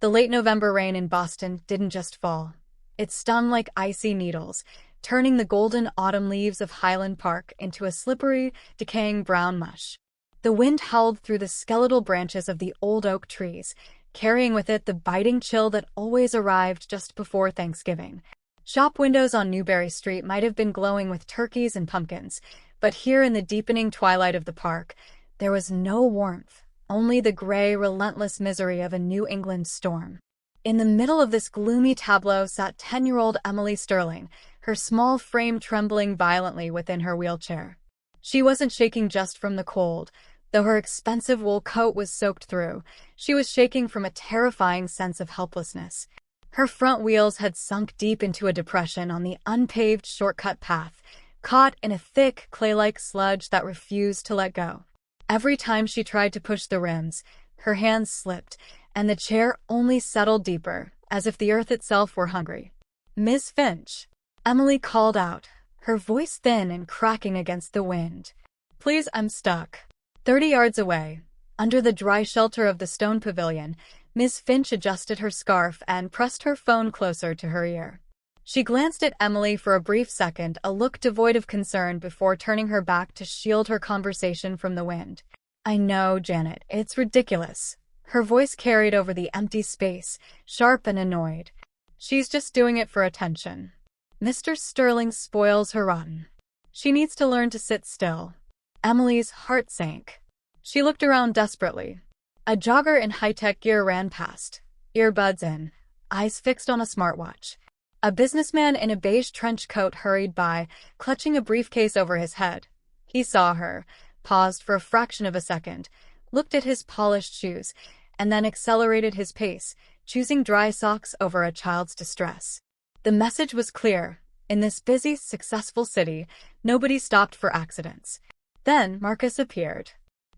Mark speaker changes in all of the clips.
Speaker 1: The late November rain in Boston didn't just fall. It stung like icy needles, turning the golden autumn leaves of Highland Park into a slippery, decaying brown mush. The wind howled through the skeletal branches of the old oak trees, carrying with it the biting chill that always arrived just before Thanksgiving. Shop windows on Newbury Street might have been glowing with turkeys and pumpkins, but here in the deepening twilight of the park, there was no warmth, only the gray, relentless misery of a New England storm. In the middle of this gloomy tableau sat 10-year-old Emily Sterling, her small frame trembling violently within her wheelchair. She wasn't shaking just from the cold, though her expensive wool coat was soaked through. She was shaking from a terrifying sense of helplessness. Her front wheels had sunk deep into a depression on the unpaved shortcut path, caught in a thick, clay-like sludge that refused to let go. Every time she tried to push the rims, her hands slipped, and the chair only settled deeper, as if the earth itself were hungry. "Miss Finch," Emily called out, her voice thin and cracking against the wind. "Please, I'm stuck." 30 yards away, under the dry shelter of the stone pavilion, Miss Finch adjusted her scarf and pressed her phone closer to her ear. She glanced at Emily for a brief second, a look devoid of concern before turning her back to shield her conversation from the wind. "I know, Janet, it's ridiculous." Her voice carried over the empty space, sharp and annoyed. "She's just doing it for attention. Mr. Sterling spoils her rotten. She needs to learn to sit still." Emily's heart sank. She looked around desperately. A jogger in high-tech gear ran past, earbuds in, eyes fixed on a smartwatch. A businessman in a beige trench coat hurried by, clutching a briefcase over his head. He saw her, paused for a fraction of a second, looked at his polished shoes, and then accelerated his pace, choosing dry socks over a child's distress. The message was clear. In this busy, successful city, nobody stopped for accidents. Then Marcus appeared.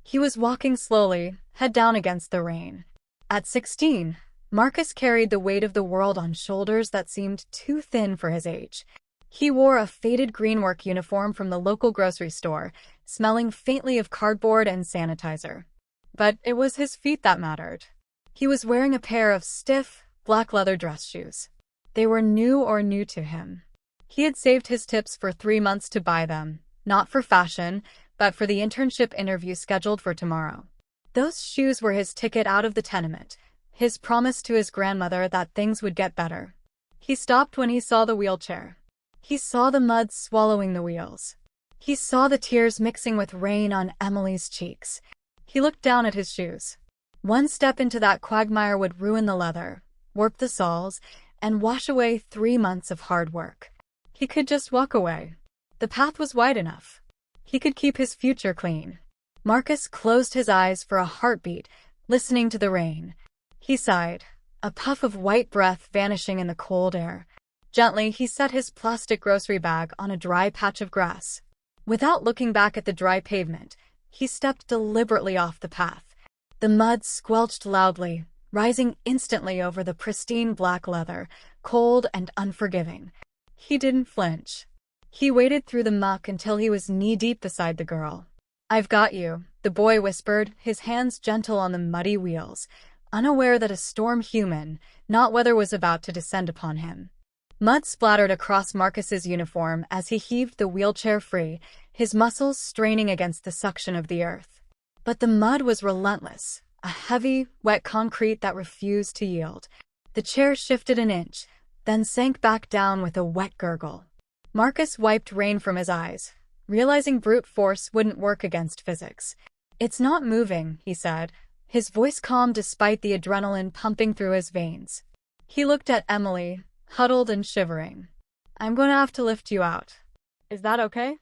Speaker 1: He was walking slowly, head down against the rain. At 16, Marcus carried the weight of the world on shoulders that seemed too thin for his age. He wore a faded green work uniform from the local grocery store, smelling faintly of cardboard and sanitizer. But it was his feet that mattered. He was wearing a pair of stiff, black leather dress shoes. They were new to him. He had saved his tips for 3 months to buy them, not for fashion, but for the internship interview scheduled for tomorrow. Those shoes were his ticket out of the tenement, his promise to his grandmother that things would get better. He stopped when he saw the wheelchair. He saw the mud swallowing the wheels. He saw the tears mixing with rain on Emily's cheeks. He looked down at his shoes. One step into that quagmire would ruin the leather, warp the soles, and wash away 3 months of hard work. He could just walk away. The path was wide enough. He could keep his future clean. Marcus closed his eyes for a heartbeat, listening to the rain. He sighed, a puff of white breath vanishing in the cold air. Gently, he set his plastic grocery bag on a dry patch of grass. Without looking back at the dry pavement, he stepped deliberately off the path. The mud squelched loudly, rising instantly over the pristine black leather, cold and unforgiving. He didn't flinch. He waded through the muck until he was knee-deep beside the girl. "I've got you," the boy whispered, his hands gentle on the muddy wheels, unaware that a storm human, not weather, was about to descend upon him. Mud splattered across Marcus's uniform as he heaved the wheelchair free, his muscles straining against the suction of the earth. But the mud was relentless, a heavy, wet concrete that refused to yield. The chair shifted an inch, then sank back down with a wet gurgle. Marcus wiped rain from his eyes, realizing brute force wouldn't work against physics. "It's not moving," he said, his voice calm despite the adrenaline pumping through his veins. He looked at Emily, huddled and shivering. "I'm going to have to lift you out. Is that okay?"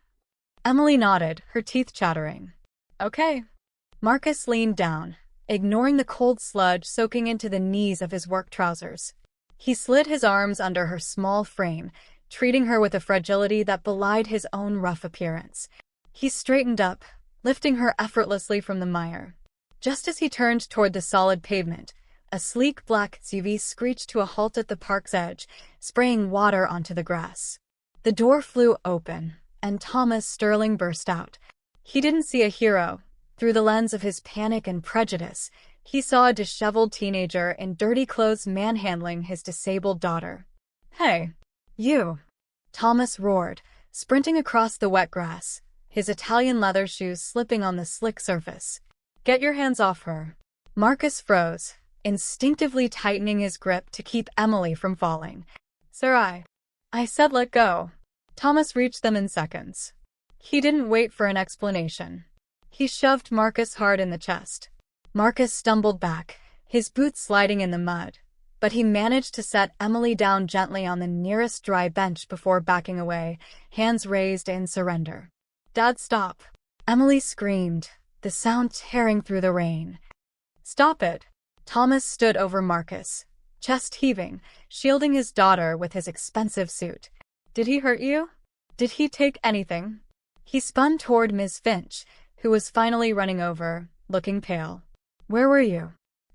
Speaker 1: Emily nodded, her teeth chattering. "Okay." Marcus leaned down, ignoring the cold sludge soaking into the knees of his work trousers. He slid his arms under her small frame, treating her with a fragility that belied his own rough appearance. He straightened up, lifting her effortlessly from the mire. Just as he turned toward the solid pavement, a sleek black SUV screeched to a halt at the park's edge, spraying water onto the grass. The door flew open, and Thomas Sterling burst out. He didn't see a hero. Through the lens of his panic and prejudice, He saw a disheveled teenager in dirty clothes manhandling his disabled daughter. "Hey, you!" Thomas roared, sprinting across the wet grass, his Italian leather shoes slipping on the slick surface. "Get your hands off her." Marcus froze, instinctively tightening his grip to keep Emily from falling. "Sir, I said let go." Thomas reached them in seconds. He didn't wait for an explanation. He shoved Marcus hard in the chest. Marcus stumbled back, his boots sliding in the mud, but he managed to set Emily down gently on the nearest dry bench before backing away, hands raised in surrender. "Dad, stop!" Emily screamed, the sound tearing through the rain. "Stop it!" Thomas stood over Marcus, chest heaving, shielding his daughter with his expensive suit. "Did he hurt you? Did he take anything?" He spun toward Miss Finch, who was finally running over, looking pale. "Where were you?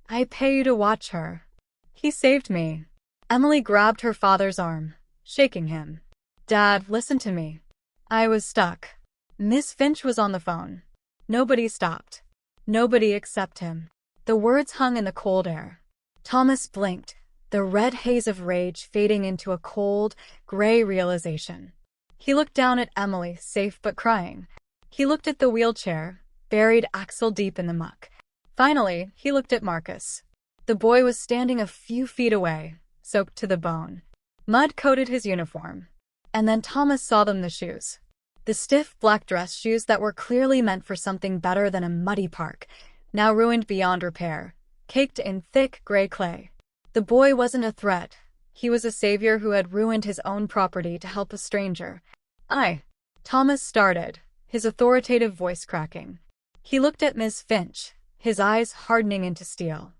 Speaker 1: I pay you to watch her." "He saved me." Emily grabbed her father's arm, shaking him. "Dad, listen to me. I was stuck." Miss Finch was on the phone. Nobody stopped. Nobody except him. The words hung in the cold air. Thomas blinked, the red haze of rage fading into a cold, gray realization. He looked down at Emily, safe but crying. He looked at the wheelchair, buried axle-deep in the muck. Finally, he looked at Marcus. The boy was standing a few feet away, soaked to the bone. Mud coated his uniform. And then Thomas saw them the shoes. The stiff black dress shoes that were clearly meant for something better than a muddy park, now ruined beyond repair, caked in thick gray clay. The boy wasn't a threat. He was a savior who had ruined his own property to help a stranger. Thomas started, his authoritative voice cracking. He looked at Miss Finch, his eyes hardening into steel.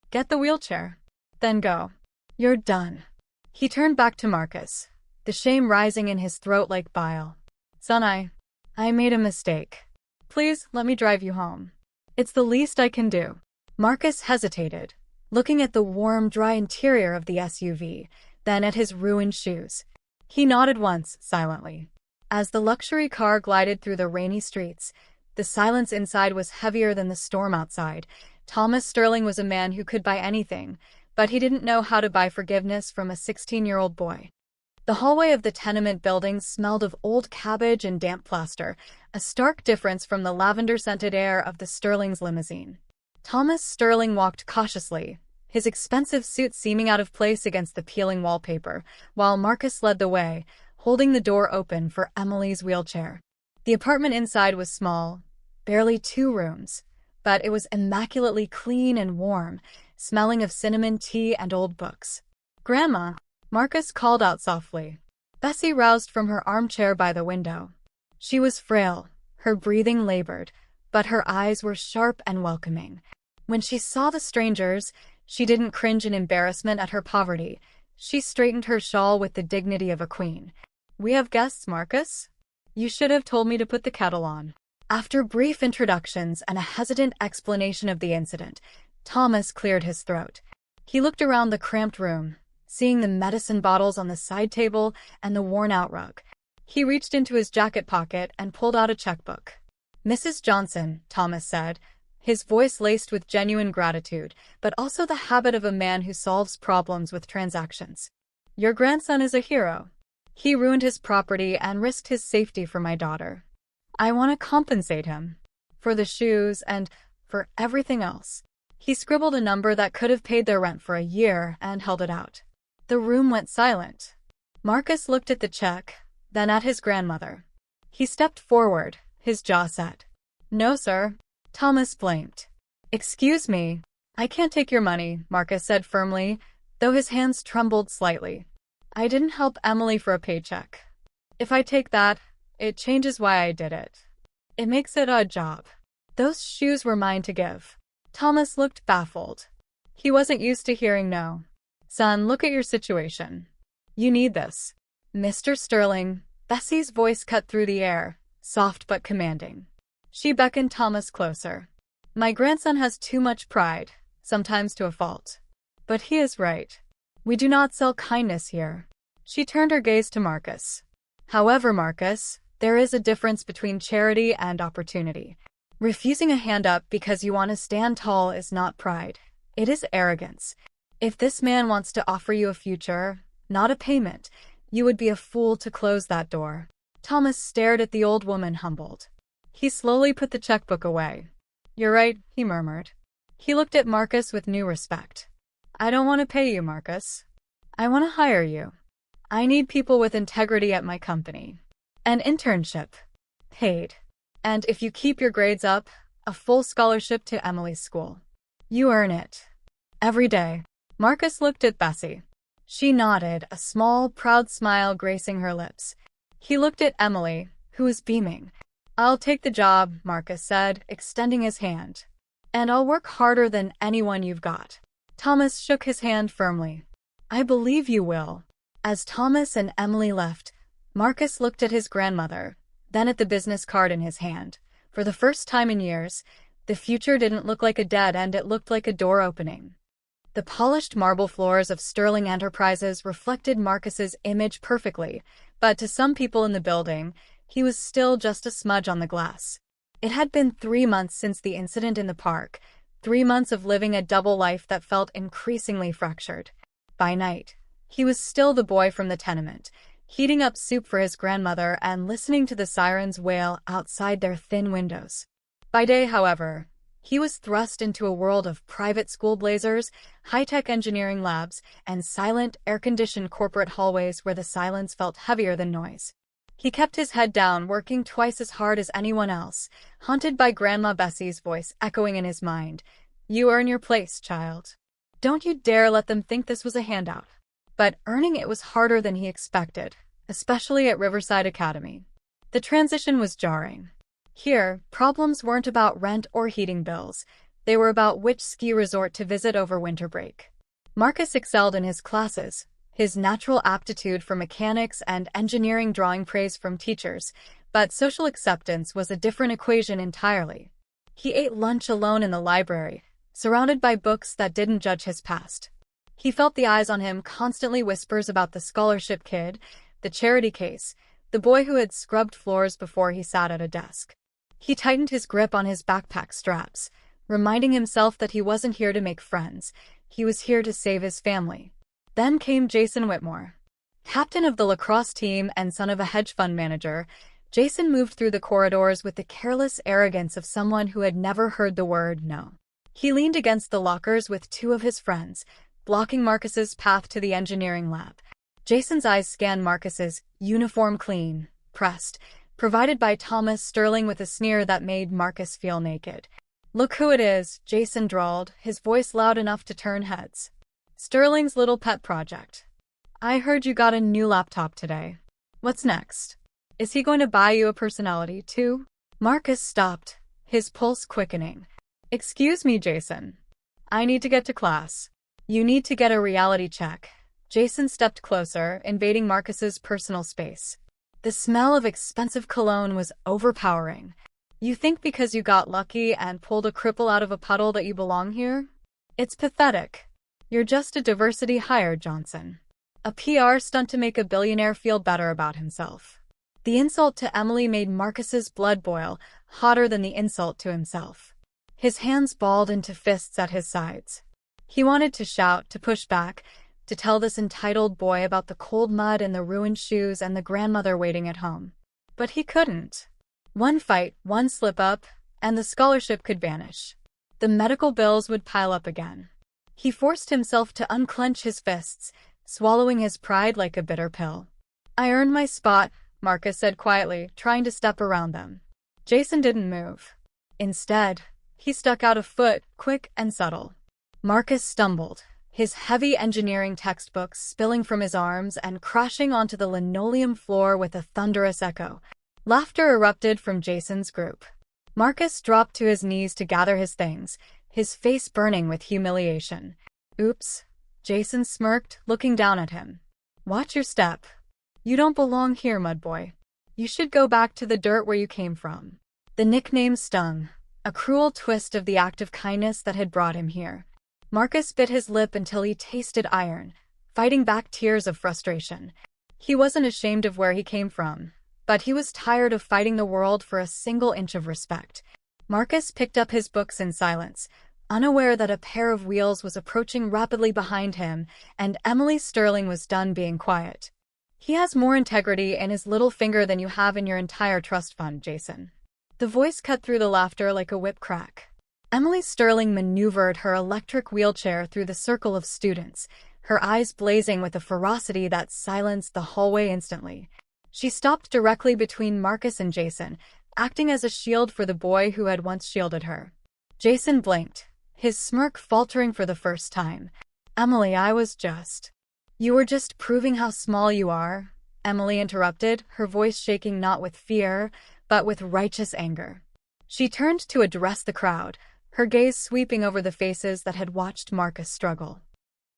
Speaker 1: "Get the wheelchair. Then go. You're done." He turned back to Marcus, the shame rising in his throat like bile. "Son, I made a mistake. Please let me drive you home. It's the least I can do." Marcus hesitated, looking at the warm, dry interior of the SUV, then at his ruined shoes. He nodded once, silently. As the luxury car glided through the rainy streets, the silence inside was heavier than the storm outside. Thomas Sterling was a man who could buy anything, but he didn't know how to buy forgiveness from a 16-year-old boy. The hallway of the tenement building smelled of old cabbage and damp plaster, a stark difference from the lavender-scented air of the Sterling's limousine. Thomas Sterling walked cautiously, his expensive suit seeming out of place against the peeling wallpaper, while Marcus led the way, holding the door open for Emily's wheelchair. The apartment inside was small, barely 2 rooms, but it was immaculately clean and warm, smelling of cinnamon tea and old books. "Grandma," Marcus called out softly. Bessie roused from her armchair by the window. She was frail, her breathing labored, but her eyes were sharp and welcoming. When she saw the strangers, she didn't cringe in embarrassment at her poverty. She straightened her shawl with the dignity of a queen. "We have guests, Marcus. You should have told me to put the kettle on." After brief introductions and a hesitant explanation of the incident, Thomas cleared his throat. He looked around the cramped room, seeing the medicine bottles on the side table and the worn-out rug. He reached into his jacket pocket and pulled out a checkbook. "Mrs. Johnson," Thomas said, his voice laced with genuine gratitude, but also the habit of a man who solves problems with transactions. "Your grandson is a hero. He ruined his property and risked his safety for my daughter. I want to compensate him. For the shoes and for everything else." He scribbled a number that could have paid their rent for a year and held it out. The room went silent. Marcus looked at the check, then at his grandmother. He stepped forward, his jaw set. "No, sir." Thomas blinked. "Excuse me. I can't take your money," Marcus said firmly, though his hands trembled slightly. "I didn't help Emily for a paycheck. If I take that, it changes why I did it. It makes it a job. Those shoes were mine to give." Thomas looked baffled. He wasn't used to hearing no. "Son, look at your situation. You need this." "Mr. Sterling," Bessie's voice cut through the air, soft but commanding. She beckoned Thomas closer. "My grandson has too much pride, sometimes to a fault. But he is right. We do not sell kindness here." She turned her gaze to Marcus. "However, Marcus, there is a difference between charity and opportunity. Refusing a hand up because you want to stand tall is not pride. It is arrogance. If this man wants to offer you a future, not a payment, you would be a fool to close that door. Thomas stared at the old woman, humbled. He slowly put the checkbook away. You're right, he murmured. He looked at Marcus with new respect. I don't want to pay you, Marcus. I want to hire you. I need people with integrity at my company. An internship. Paid. And if you keep your grades up, a full scholarship to Emily's school. You earn it. Every day. Marcus looked at Bessie. She nodded, a small, proud smile gracing her lips. He looked at Emily, who was beaming. I'll take the job, Marcus said, extending his hand. And I'll work harder than anyone you've got. Thomas shook his hand firmly. I believe you will. As Thomas and Emily left, Marcus looked at his grandmother, then at the business card in his hand. For the first time in years, the future didn't look like a dead end, it looked like a door opening. The polished marble floors of Sterling Enterprises reflected Marcus's image perfectly, but to some people in the building, he was still just a smudge on the glass. It had been 3 months since the incident in the park, 3 months of living a double life that felt increasingly fractured. By night, he was still the boy from the tenement, heating up soup for his grandmother and listening to the sirens wail outside their thin windows. By day, however, he was thrust into a world of private school blazers, high-tech engineering labs, and silent, air-conditioned corporate hallways where the silence felt heavier than noise. He kept his head down, working twice as hard as anyone else, haunted by Grandma Bessie's voice echoing in his mind. You earn your place, child. Don't you dare let them think this was a handout. But earning it was harder than he expected, especially at Riverside Academy. The transition was jarring. Here, problems weren't about rent or heating bills. They were about which ski resort to visit over winter break. Marcus excelled in his classes, his natural aptitude for mechanics and engineering drawing praise from teachers, but social acceptance was a different equation entirely. He ate lunch alone in the library, surrounded by books that didn't judge his past. He felt the eyes on him, constantly whispers about the scholarship kid, the charity case, the boy who had scrubbed floors before he sat at a desk. He tightened his grip on his backpack straps, reminding himself that he wasn't here to make friends, he was here to save his family. Then came Jason Whitmore. Captain of the lacrosse team and son of a hedge fund manager, Jason moved through the corridors with the careless arrogance of someone who had never heard the word no. He leaned against the lockers with 2 of his friends, blocking Marcus's path to the engineering lab. Jason's eyes scanned Marcus's uniform, clean, pressed, provided by Thomas Sterling with a sneer that made Marcus feel naked. Look who it is, Jason drawled, his voice loud enough to turn heads. Sterling's little pet project. I heard you got a new laptop today. What's next? Is he going to buy you a personality too? Marcus stopped, his pulse quickening. Excuse me, Jason. I need to get to class. You need to get a reality check. Jason stepped closer, invading Marcus's personal space. The smell of expensive cologne was overpowering. You think because you got lucky and pulled a cripple out of a puddle that you belong here? It's pathetic. You're just a diversity hire, Johnson. A PR stunt to make a billionaire feel better about himself. The insult to Emily made Marcus's blood boil, hotter than the insult to himself. His hands balled into fists at his sides. He wanted to shout, to push back, to tell this entitled boy about the cold mud and the ruined shoes and the grandmother waiting at home. But he couldn't. One fight, one slip-up, and the scholarship could vanish. The medical bills would pile up again. He forced himself to unclench his fists, swallowing his pride like a bitter pill. I earned my spot, Marcus said quietly, trying to step around them. Jason didn't move. Instead, he stuck out a foot, quick and subtle. Marcus stumbled, his heavy engineering textbooks spilling from his arms and crashing onto the linoleum floor with a thunderous echo. Laughter erupted from Jason's group. Marcus dropped to his knees to gather his things, his face burning with humiliation. Oops, Jason smirked, looking down at him. Watch your step. You don't belong here, mudboy. You should go back to the dirt where you came from. The nickname stung, a cruel twist of the act of kindness that had brought him here. Marcus bit his lip until he tasted iron, fighting back tears of frustration. He wasn't ashamed of where he came from, but he was tired of fighting the world for a single inch of respect. Marcus picked up his books in silence, unaware that a pair of wheels was approaching rapidly behind him, and Emily Sterling was done being quiet. He has more integrity in his little finger than you have in your entire trust fund, Jason. The voice cut through the laughter like a whip crack. Emily Sterling maneuvered her electric wheelchair through the circle of students, her eyes blazing with a ferocity that silenced the hallway instantly. She stopped directly between Marcus and Jason, acting as a shield for the boy who had once shielded her. Jason blinked, his smirk faltering for the first time. "Emily, You were just proving how small you are," Emily interrupted, her voice shaking not with fear, but with righteous anger. She turned to address the crowd, her gaze sweeping over the faces that had watched Marcus struggle.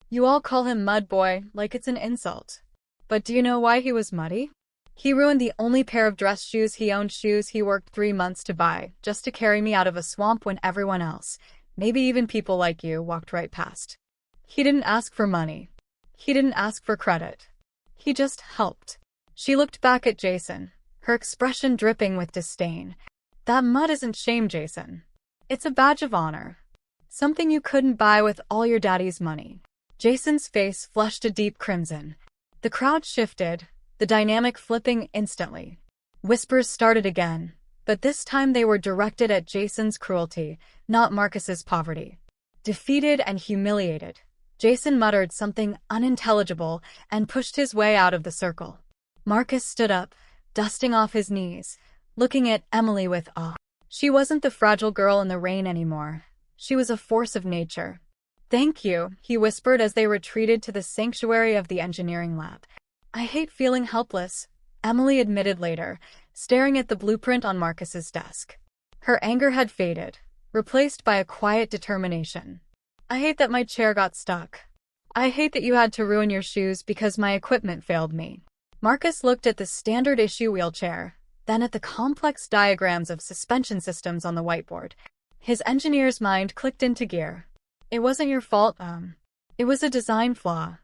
Speaker 1: "You all call him Mud Boy, like it's an insult. But do you know why he was muddy? He ruined the only pair of dress shoes he owned, shoes he worked 3 months to buy, just to carry me out of a swamp when everyone else, maybe even people like you, walked right past. He didn't ask for money. He didn't ask for credit. He just helped." She looked back at Jason, her expression dripping with disdain. "That mud isn't shame, Jason. It's a badge of honor. Something you couldn't buy with all your daddy's money." Jason's face flushed a deep crimson. The crowd shifted, the dynamic flipping instantly. Whispers started again, but this time they were directed at Jason's cruelty, not Marcus's poverty. Defeated and humiliated, Jason muttered something unintelligible and pushed his way out of the circle. Marcus stood up, dusting off his knees, looking at Emily with awe. She wasn't the fragile girl in the rain anymore. She was a force of nature. "Thank you," he whispered as they retreated to the sanctuary of the engineering lab. "I hate feeling helpless," Emily admitted later, staring at the blueprint on Marcus's desk. Her anger had faded, replaced by a quiet determination. "I hate that my chair got stuck. I hate that you had to ruin your shoes because my equipment failed me." Marcus looked at the standard-issue wheelchair, then at the complex diagrams of suspension systems on the whiteboard. His engineer's mind clicked into gear. "It wasn't your fault, It was a design flaw.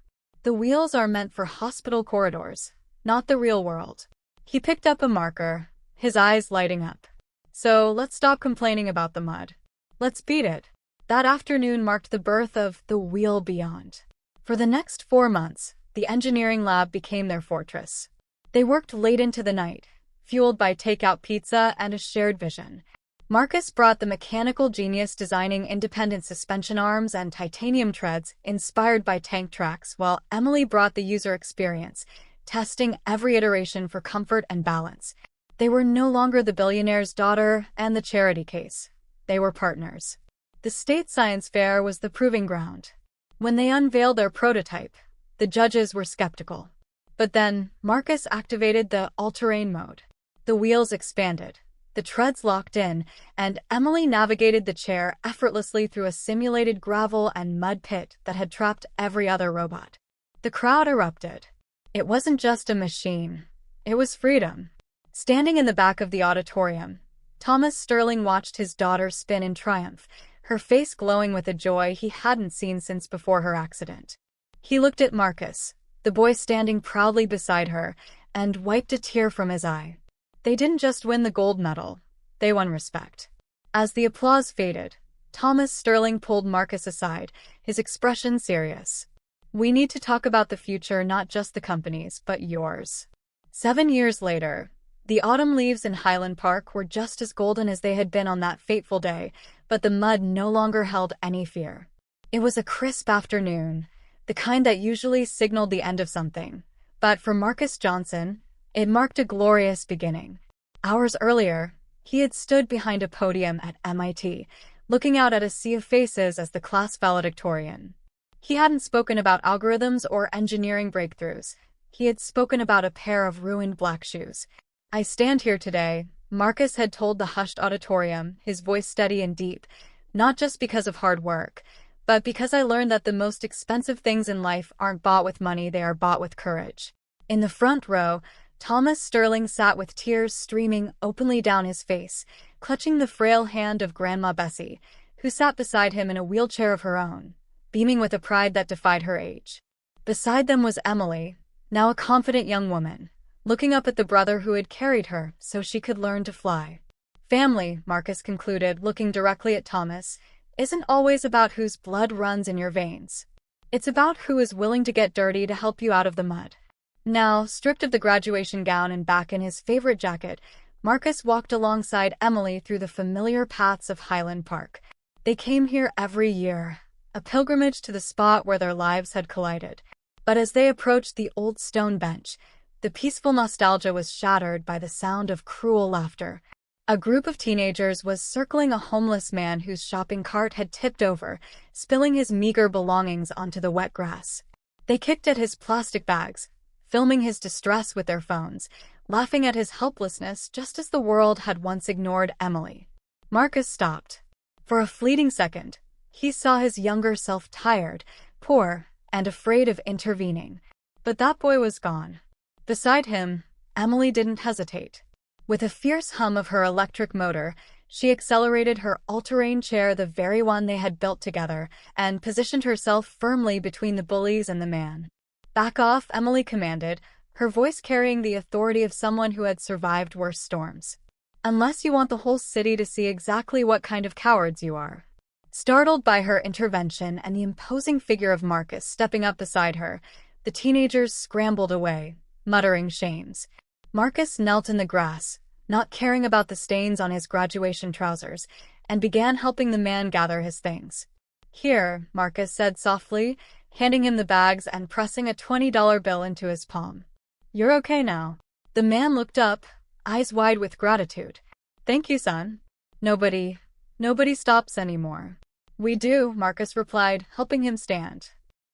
Speaker 1: The wheels are meant for hospital corridors, not the real world." He picked up a marker, his eyes lighting up. "So let's stop complaining about the mud. Let's beat it." That afternoon marked the birth of the Wheel Beyond. For the next 4 months, the engineering lab became their fortress. They worked late into the night, fueled by takeout pizza and a shared vision. Marcus brought the mechanical genius designing independent suspension arms and titanium treads inspired by tank tracks, while Emily brought the user experience, testing every iteration for comfort and balance. They were no longer the billionaire's daughter and the charity case. They were partners. The state science fair was the proving ground. When they unveiled their prototype, the judges were skeptical. But then, Marcus activated the all-terrain mode. The wheels expanded, the treads locked in, and Emily navigated the chair effortlessly through a simulated gravel and mud pit that had trapped every other robot. The crowd erupted. It wasn't just a machine. It was freedom. Standing in the back of the auditorium, Thomas Sterling watched his daughter spin in triumph, her face glowing with a joy he hadn't seen since before her accident. He looked at Marcus, the boy standing proudly beside her, and wiped a tear from his eye. They didn't just win the gold medal, they won respect. As the applause faded, Thomas Sterling pulled Marcus aside, his expression serious. "We need to talk about the future, not just the company's, but yours." 7 years later, the autumn leaves in Highland Park were just as golden as they had been on that fateful day, but the mud no longer held any fear. It was a crisp afternoon, the kind that usually signaled the end of something. But for Marcus Johnson, it marked a glorious beginning. Hours earlier, he had stood behind a podium at MIT, looking out at a sea of faces as the class valedictorian. He hadn't spoken about algorithms or engineering breakthroughs. He had spoken about a pair of ruined black shoes. "I stand here today," Marcus had told the hushed auditorium, his voice steady and deep, "not just because of hard work, but because I learned that the most expensive things in life aren't bought with money, they are bought with courage." In the front row, Thomas Sterling sat with tears streaming openly down his face, clutching the frail hand of Grandma Bessie, who sat beside him in a wheelchair of her own, beaming with a pride that defied her age. Beside them was Emily, now a confident young woman, looking up at the brother who had carried her so she could learn to fly. Family, Marcus concluded, looking directly at Thomas, isn't always about whose blood runs in your veins. It's about who is willing to get dirty to help you out of the mud. Now, stripped of the graduation gown and back in his favorite jacket, Marcus walked alongside Emily through the familiar paths of Highland Park. They came here every year, a pilgrimage to the spot where their lives had collided. But as they approached the old stone bench, the peaceful nostalgia was shattered by the sound of cruel laughter. A group of teenagers was circling a homeless man whose shopping cart had tipped over, spilling his meager belongings onto the wet grass. They kicked at his plastic bags, filming his distress with their phones, laughing at his helplessness just as the world had once ignored Emily. Marcus stopped. For a fleeting second, he saw his younger self tired, poor, and afraid of intervening. But that boy was gone. Beside him, Emily didn't hesitate. With a fierce hum of her electric motor, she accelerated her all-terrain chair, the very one they had built together, and positioned herself firmly between the bullies and the man. "Back off," Emily commanded, her voice carrying the authority of someone who had survived worse storms. "Unless you want the whole city to see exactly what kind of cowards you are." Startled by her intervention and the imposing figure of Marcus stepping up beside her, the teenagers scrambled away, muttering shames. Marcus knelt in the grass, not caring about the stains on his graduation trousers, and began helping the man gather his things. "Here," Marcus said softly, handing him the bags and pressing a $20 bill into his palm. "You're okay now." The man looked up, eyes wide with gratitude. "Thank you, son. Nobody stops anymore." "We do," Marcus replied, helping him stand.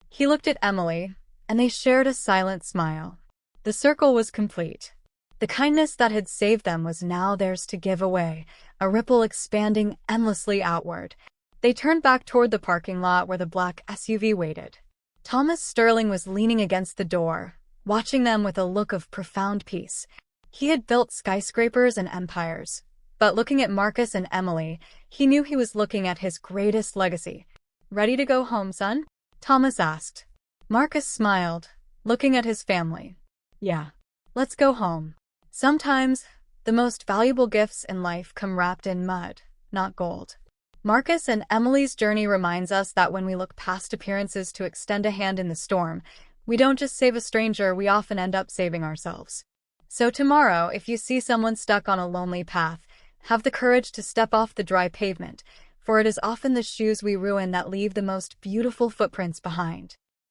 Speaker 1: He looked at Emily, and they shared a silent smile. The circle was complete. The kindness that had saved them was now theirs to give away, a ripple expanding endlessly outward. They turned back toward the parking lot where the black SUV waited. Thomas Sterling was leaning against the door, watching them with a look of profound peace. He had built skyscrapers and empires, but looking at Marcus and Emily, he knew he was looking at his greatest legacy. "Ready to go home, son?" Thomas asked. Marcus smiled, looking at his family. "Yeah. Let's go home." Sometimes, the most valuable gifts in life come wrapped in mud, not gold. Marcus and Emily's journey reminds us that when we look past appearances to extend a hand in the storm, we don't just save a stranger, we often end up saving ourselves. So tomorrow, if you see someone stuck on a lonely path, have the courage to step off the dry pavement, for it is often the shoes we ruin that leave the most beautiful footprints behind.